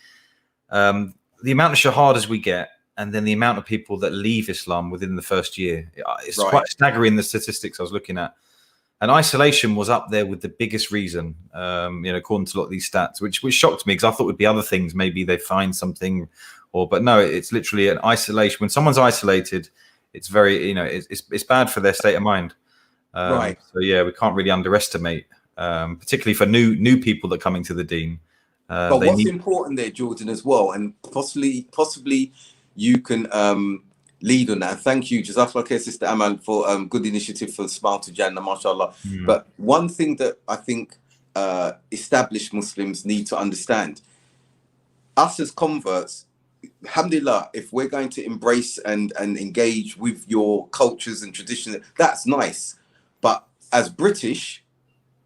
the amount of shahadas we get, and then the amount of people that leave Islam within the first year. It's quite staggering, the statistics I was looking at. And isolation was up there with the biggest reason, you know, according to a lot of these stats, which shocked me because I thought it would be other things. Maybe they find something, but no, it's literally an isolation. When someone's isolated, it's very, you know, it's bad for their state of mind. So yeah, we can't really underestimate, particularly for new people that are coming to the deen. But what's important there, Jordan, as well, and possibly you can lead on that. Thank you, Jazakallah khair, Sister Amal, for good initiative for Smile to Jannah, mashallah. But one thing that I think established Muslims need to understand, us as converts, alhamdulillah, if we're going to embrace and engage with your cultures and traditions, that's nice. But as British,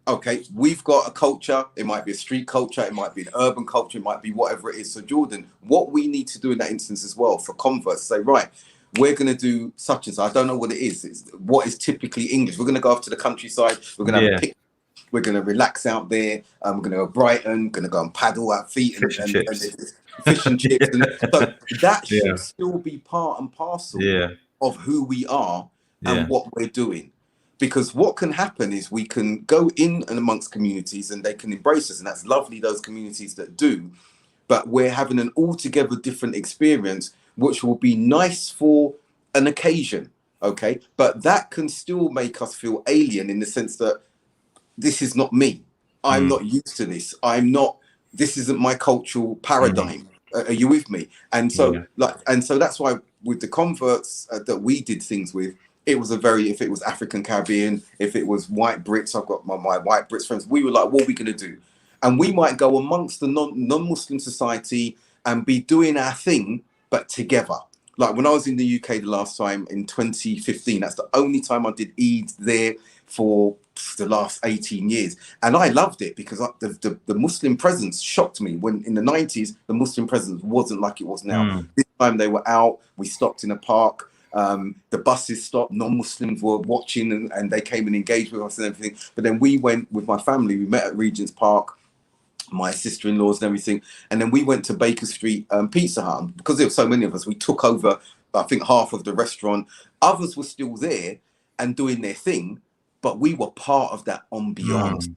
okay, we've got a culture. It might be a street culture, it might be an urban culture, it might be whatever it is. So Jordan, what we need to do in that instance as well for converts, say, right, we're going to do such and such. I don't know what it is. It's what is typically English. We're going to go off to the countryside. We're going to have a picnic. We're going to relax out there. We're going to go Brighton. Going to go and paddle our feet and fish and chips. And so that should still be part and parcel of who we are and what we're doing. Because what can happen is we can go in and amongst communities and they can embrace us. And that's lovely, those communities that do. But we're having an altogether different experience, which will be nice for an occasion. Okay. But that can still make us feel alien in the sense that this is not me. I'm not used to this. This isn't my cultural paradigm. Are you with me? And so that's why with the converts that we did things with, it was if it was African Caribbean, if it was white Brits, I've got my white Brits friends, we were like, what are we going to do? And we might go amongst the non-Muslim society and be doing our thing, but together. Like when I was in the UK the last time in 2015, that's the only time I did Eid there for the last 18 years. And I loved it because the Muslim presence shocked me. When in the 90s, the Muslim presence wasn't like it was now. This time they were out, we stopped in a park. The buses stopped, non-Muslims were watching and they came and engaged with us and everything. But then we went with my family, we met at Regent's Park, my sister-in-laws and everything. And then we went to Baker Street Pizza Hut. And because there were so many of us, we took over, I think, half of the restaurant. Others were still there and doing their thing, but we were part of that ambiance,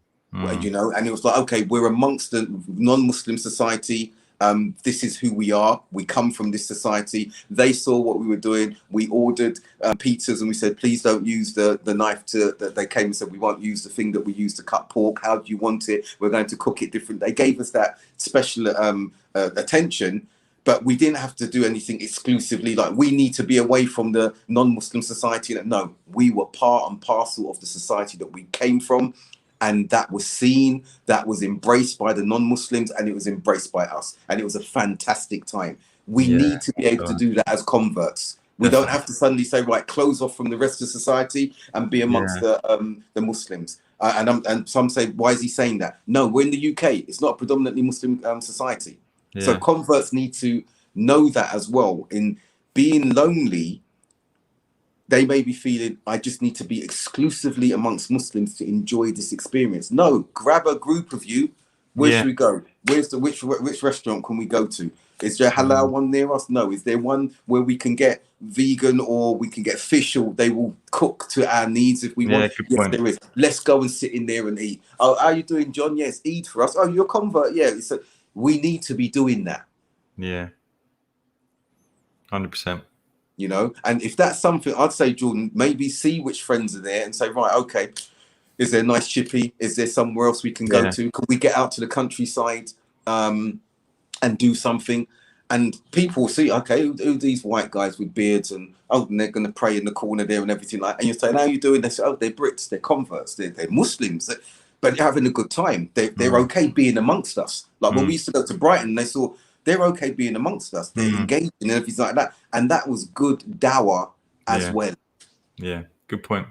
you know, and it was like, okay, we're amongst the non-Muslim society. This is who we are. We come from this society. They saw what we were doing. We ordered pizzas and we said, please don't use the knife they came and said, we won't use the thing that we use to cut pork. How do you want it? We're going to cook it different. They gave us that special attention, but we didn't have to do anything exclusively. Like we need to be away from the non-Muslim society. No, we were part and parcel of the society that we came from. And that was seen, that was embraced by the non-Muslims, and it was embraced by us. And it was a fantastic time. We need to be able to do that as converts. We don't have to suddenly say, right, close off from the rest of society and be amongst the Muslims. And some say, why is he saying that? No, we're in the UK. It's not a predominantly Muslim society. So converts need to know that as well. In being lonely, they may be feeling, I just need to be exclusively amongst Muslims to enjoy this experience. No, grab a group of you. Where should we go? Which restaurant can we go to? Is there a halal one near us? No. Is there one where we can get vegan or we can get fish or they will cook to our needs if we want? Yes, there is. Let's go and sit in there and eat. Oh, how are you doing, John? Yes, eat for us. Oh, you're a convert. Yeah. We need to be doing that. Yeah. 100%. You know, and if that's something, I'd say, Jordan, maybe see which friends are there and say, right, okay, is there a nice chippy? Is there somewhere else we can go to? Can we get out to the countryside and do something? And people see, okay, who these white guys with beards and they're going to pray in the corner there and everything like that. And you say, how are you doing? They say, oh, they're Brits, they're converts, they're Muslims, but they're having a good time. They're okay being amongst us. Like when we used to go to Brighton, they saw, they're okay being amongst us. They're engaging and everything like that. And that was good dawah as well. Yeah, good point.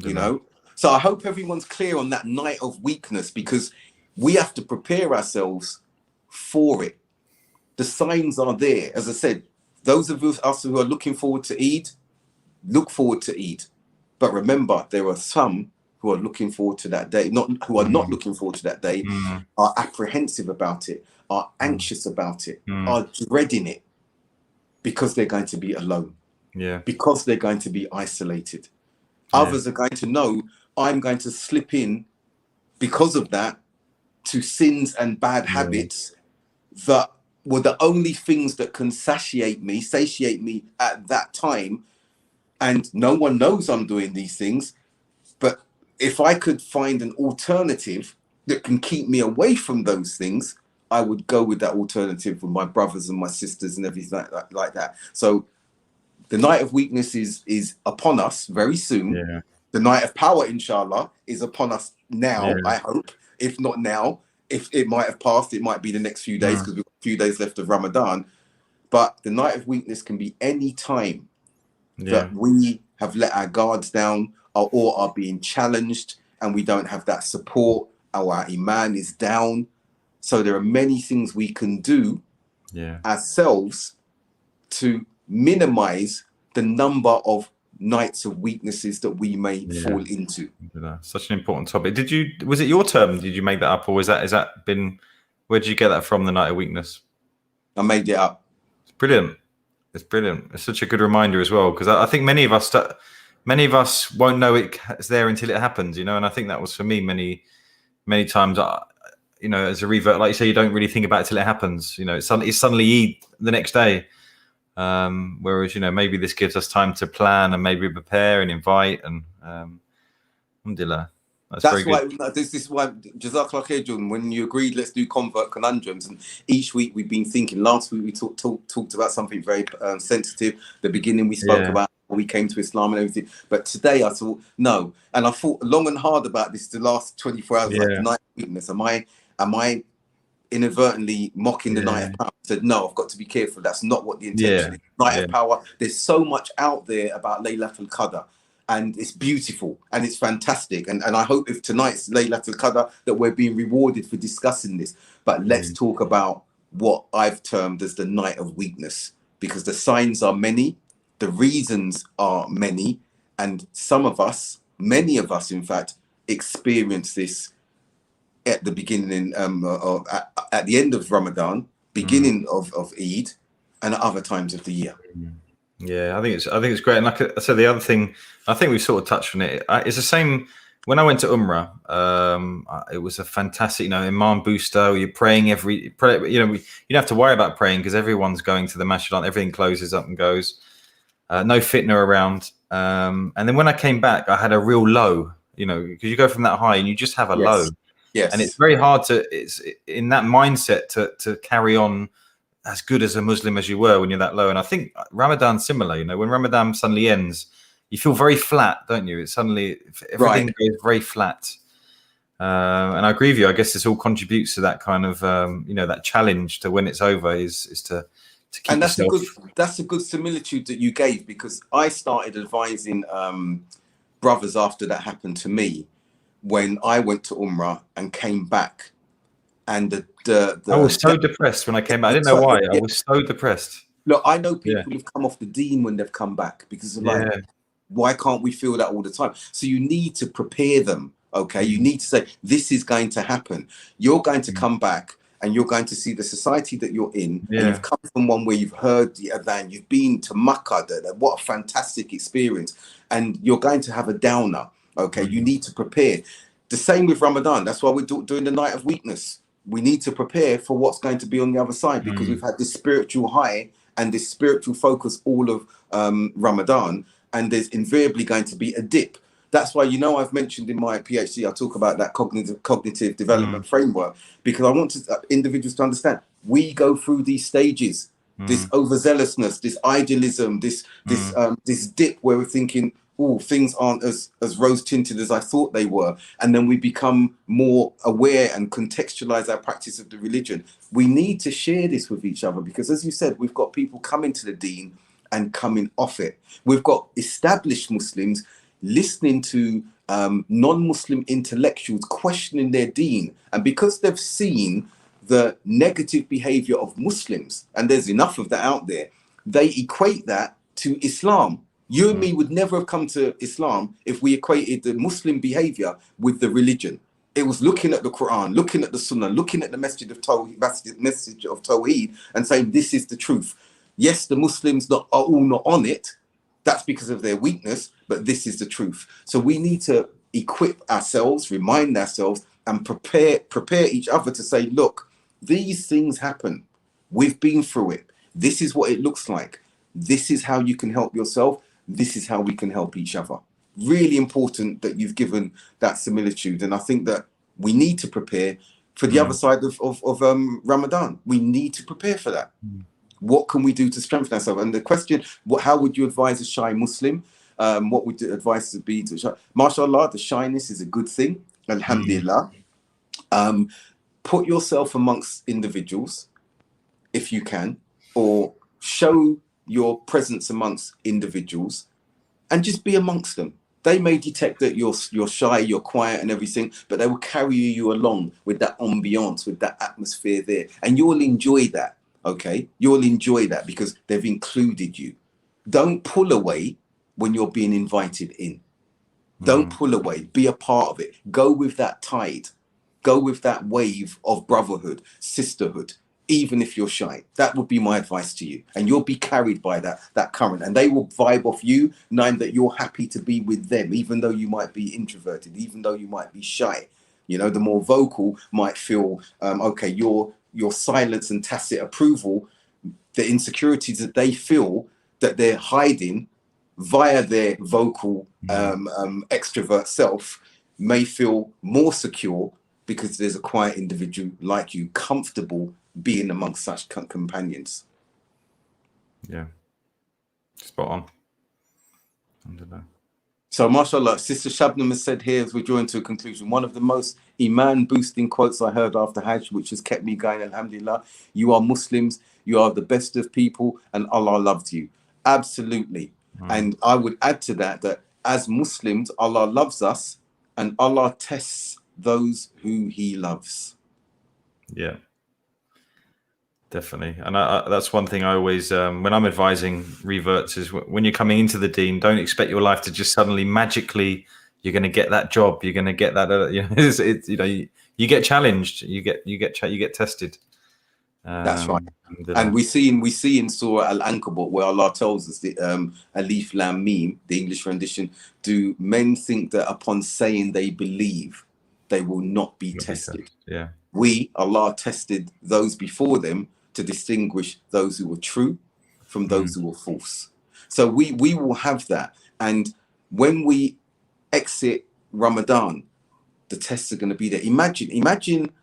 You know? So I hope everyone's clear on that night of weakness because we have to prepare ourselves for it. The signs are there. As I said, those of us who are looking forward to Eid, look forward to Eid. But remember, there are some who are looking forward to that day, not looking forward to that day, are apprehensive about it, are anxious about it, are dreading it because they're going to be alone, because they're going to be isolated. Others are going to know I'm going to slip in because of that to sins and bad habits that were the only things that can satiate me at that time. And no one knows I'm doing these things. But if I could find an alternative that can keep me away from those things, I would go with that alternative with my brothers and my sisters and everything like that. So the night of weakness is upon us very soon. The night of power, inshallah, is upon us now, I hope. If not now, if it might have passed, it might be the next few days because we've got a few days left of Ramadan. But the night of weakness can be any time that we have let our guards down or are being challenged and we don't have that support, our iman is down. So there are many things we can do ourselves to minimize the number of nights of weaknesses that we may fall into. Such an important topic. Was it your term? Did you make that up, or is that been, where did you get that from, the night of weakness? I made it up. It's brilliant. It's brilliant. It's such a good reminder as well, because I think many of us won't know it's there until it happens, you know. And I think that was for me many times. You know, as a revert, like you say, you don't really think about it till it happens. You know, it's suddenly Eid the next day. Whereas, you know, maybe this gives us time to plan and maybe prepare and invite, and alhamdulillah. That's why this is why Jazakallah khair, Jordan, when you agreed let's do convert conundrums, and each week we've been thinking. Last week we talked about something very sensitive. The beginning we spoke about how we came to Islam and everything, but today I thought no, and I thought long and hard about this the last 24 hours. Like the night of weakness, am I inadvertently mocking the night of power? I said no, I've got to be careful. That's not what the intention is. Night of power, there's so much out there about Laylatul Qadr, and it's beautiful and it's fantastic, and I hope if tonight's Laylatul Qadr that we're being rewarded for discussing this. But let's talk about what I've termed as the night of weakness, because the signs are many, the reasons are many, and many of us in fact experience this at the beginning at the end of Ramadan, beginning of Eid, and at other times of the year. Yeah, I think it's great. And like I said, the other thing, I think we've sort of touched on it. It's the same when I went to Umrah. It was a fantastic, you know, Imam booster. You're praying you know, you don't have to worry about praying because everyone's going to the masjid. Everything closes up and goes. No fitna around. And then when I came back, I had a real low. You know, because you go from that high and you just have a low. Yes. And it's very hard it's in that mindset to carry on as good as a Muslim as you were when you're that low. And I think Ramadan's similar, you know, when Ramadan suddenly ends, you feel very flat, don't you? It's suddenly, everything goes very flat. And I agree with you. I guess this all contributes to that kind of, you know, that challenge to when it's over is to keep and that's yourself. that's a good similitude that you gave, because I started advising brothers after that happened to me, when I went to Umrah and came back, and I was so depressed when I came back. I didn't know why. I was so depressed. Look, I know people who've come off the deen when they've come back because of like, why can't we feel that all the time? So you need to prepare them. Okay, you need to say this is going to happen. You're going to come back and you're going to see the society that you're in. And you've come from one where you've heard the adhan, you've been to Makkah. What a fantastic experience! And you're going to have a downer. Okay, you need to prepare. The same with Ramadan. That's why we're doing the night of weakness. We need to prepare for what's going to be on the other side, because we've had this spiritual high and this spiritual focus all of Ramadan, and there's invariably going to be a dip. That's why, you know, I've mentioned in my PhD, I talk about that cognitive development framework, because I want individuals to understand we go through these stages, this overzealousness, this idealism, this dip where we're thinking, oh, things aren't as rose tinted as I thought they were. And then we become more aware and contextualize our practice of the religion. We need to share this with each other, because as you said, we've got people coming to the deen and coming off it. We've got established Muslims listening to non-Muslim intellectuals questioning their deen. And because they've seen the negative behavior of Muslims, and there's enough of that out there, they equate that to Islam. You and me would never have come to Islam if we equated the Muslim behavior with the religion. It was looking at the Quran, looking at the Sunnah, looking at the message of Tawheed and saying, this is the truth. Yes, the Muslims are all not on it. That's because of their weakness, but this is the truth. So we need to equip ourselves, remind ourselves, and prepare each other to say, look, these things happen. We've been through it. This is what it looks like. This is how you can help yourself. This is how we can help each other. Really important that you've given that similitude. And I think that we need to prepare for the other side of Ramadan. We need to prepare for that. What can we do to strengthen ourselves? And the question, how would you advise a shy Muslim? What would the advice be to shy? MashaAllah, the shyness is a good thing. Alhamdulillah. put yourself amongst individuals if you can, or show your presence amongst individuals and just be amongst them. They may detect that you're shy, you're quiet and everything, but they will carry you along with that ambiance, with that atmosphere there. And you'll enjoy that, okay? You'll enjoy that because they've included you. Don't pull away when you're being invited in. Don't pull away. Be a part of it. Go with that tide. Go with that wave of brotherhood, sisterhood, even if you're shy. That would be my advice to you. And you'll be carried by that current. And they will vibe off you, knowing that you're happy to be with them, even though you might be introverted, even though you might be shy. You know, the more vocal might feel, okay, your silence and tacit approval, the insecurities that they feel that they're hiding via their vocal extrovert self may feel more secure because there's a quiet individual like you comfortable being amongst such companions. Yeah, spot on. I don't know. So, mashallah, Sister Shabnam has said here, as we're drawing to a conclusion, one of the most iman-boosting quotes I heard after Hajj, which has kept me going, alhamdulillah. You are Muslims, you are the best of people, and Allah loves you. Absolutely. And I would add to that, that as Muslims, Allah loves us, and Allah tests those who He loves. Yeah. Definitely. And that's one thing I always, when I'm advising reverts, is when you're coming into the deen, don't expect your life to just suddenly magically, you're going to get that job. You're going to get that, you know, you get challenged, you get tested. That's right. And we see in Surah Al-Ankabut where Allah tells us the Alif Lam Mim, the English rendition, do men think that upon saying they believe, they will not be tested? Yeah. Allah tested those before them to distinguish those who were true from those who were false. So we will have that. And when we exit Ramadan, the tests are going to be there. Imagine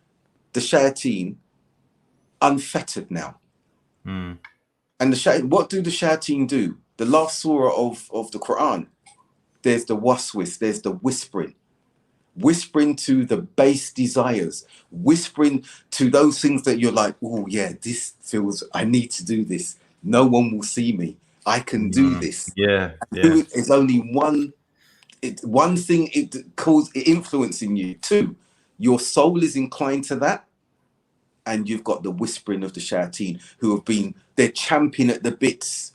the shayateen unfettered now. And what do the shayateen do? The last surah of the Quran, there's the waswis, there's the whispering to the base desires, whispering to those things that you're like, oh yeah, this feels, I need to do this. No one will see me. I can do this. Yeah. It's only one thing it influencing you. Two, your soul is inclined to that. And you've got the whispering of the shayateen who they're champing at the bits.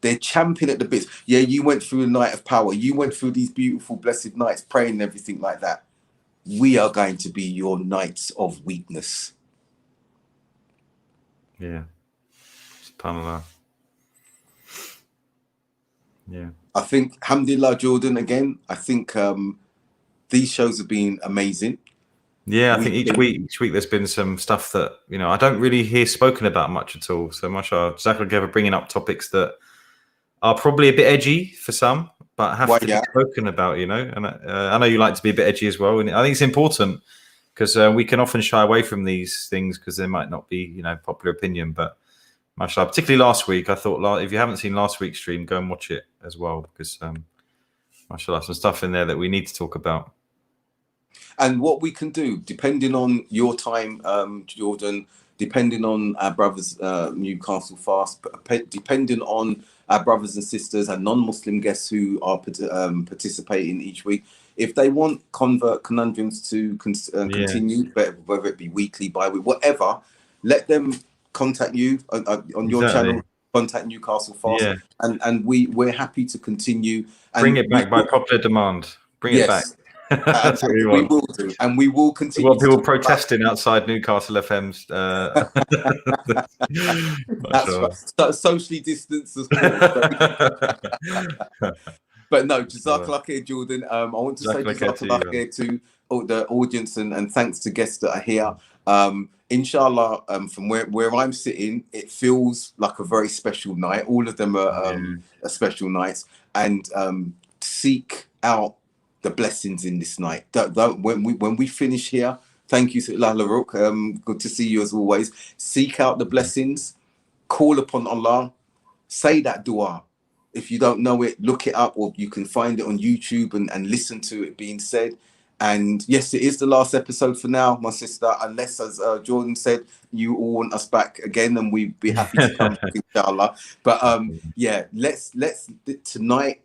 They're champing at the bits. Yeah, you went through a night of power. You went through these beautiful, blessed nights, praying and everything like that. We are going to be your nights of weakness. Yeah. SubhanAllah. Yeah. I think, alhamdulillah, Jordan, again, I think these shows have been amazing. Yeah, I think each week there's been some stuff that, you know, I don't really hear spoken about much at all. So mashallah, Jazakallah for bringing up topics that are probably a bit edgy for some, but have to be spoken about, you know. And I know you like to be a bit edgy as well, and I think it's important because we can often shy away from these things because there might not be, you know, popular opinion. But mashallah, particularly last week, I thought if you haven't seen last week's stream, go and watch it as well because mashallah, some stuff in there that we need to talk about. And what we can do, depending on your time, Jordan, depending on our brothers, Newcastle Fast, depending on our brothers and sisters and non-Muslim guests who are participating each week, if they want Conundrums to continue, whether it be weekly, bi-weekly, whatever, let them contact you on your channel, contact Newcastle Fast, and we're happy to continue. And bring it back by popular demand. Bring it back. That's what we will do, and we will continue. Well, people protesting outside Newcastle FM's. That's right. So, socially distanced, of course. But no, Jazakallah khair, Jordan. I want to say Jazakallah khair to the audience and thanks to guests that are here. Inshallah, from where I'm sitting, it feels like a very special night. All of them are special nights, and seek out the blessings in this night. When we finish here, thank you, Lala Rook. Good to see you as always. Seek out the blessings, call upon Allah, say that dua. If you don't know it, look it up, or you can find it on YouTube and listen to it being said. And yes, it is the last episode for now, my sister, unless, as Jordan said, you all want us back again, and we'd be happy to come back, inshallah. But yeah, let's tonight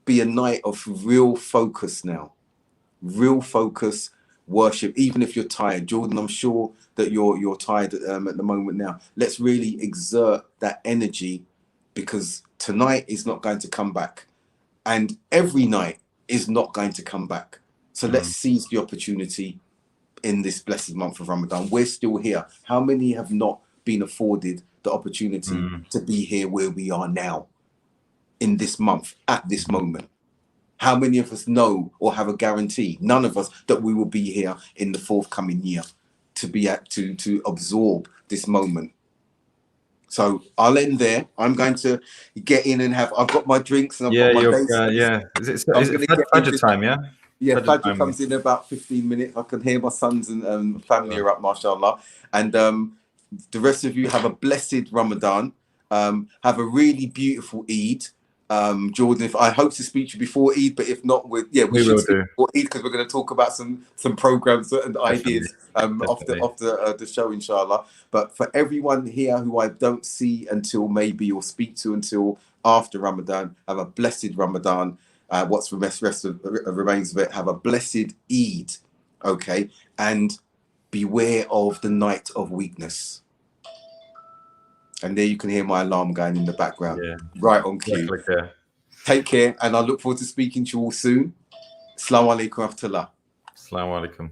be a night of real focus now. Real focus, worship, even if you're tired. Jordan, I'm sure that you're tired at the moment now. Let's really exert that energy, because tonight is not going to come back, and every night is not going to come back. So let's seize the opportunity in this blessed month of Ramadan. We're still here. How many have not been afforded the opportunity to be here where we are now in this month, at this moment? How many of us know or have a guarantee, none of us, that we will be here in the forthcoming year to be to absorb this moment? So I'll end there. I'm going to get in and I've got my drinks and I've got my dates. Is I'm it going to get Fajr into time? Yeah. Yeah, Fajr Fajr time. comes in about 15 minutes. I can hear my sons and family are up, mashallah. And the rest of you have a blessed Ramadan. Have a really beautiful Eid. Jordan, I hope to speak to you before Eid, but if not, we should speak before Eid, because we're going to talk about some programs and ideas off the show, inshallah. But for everyone here who I don't see until maybe, or speak to until after Ramadan, have a blessed Ramadan. What's the rest of remains of it, have a blessed Eid, okay? And beware of the night of weakness. And there you can hear my alarm going in the background, right on cue. Take care, and I look forward to speaking to you all soon. Assalamu alaikum wa rahmatullah. Assalamu alaikum.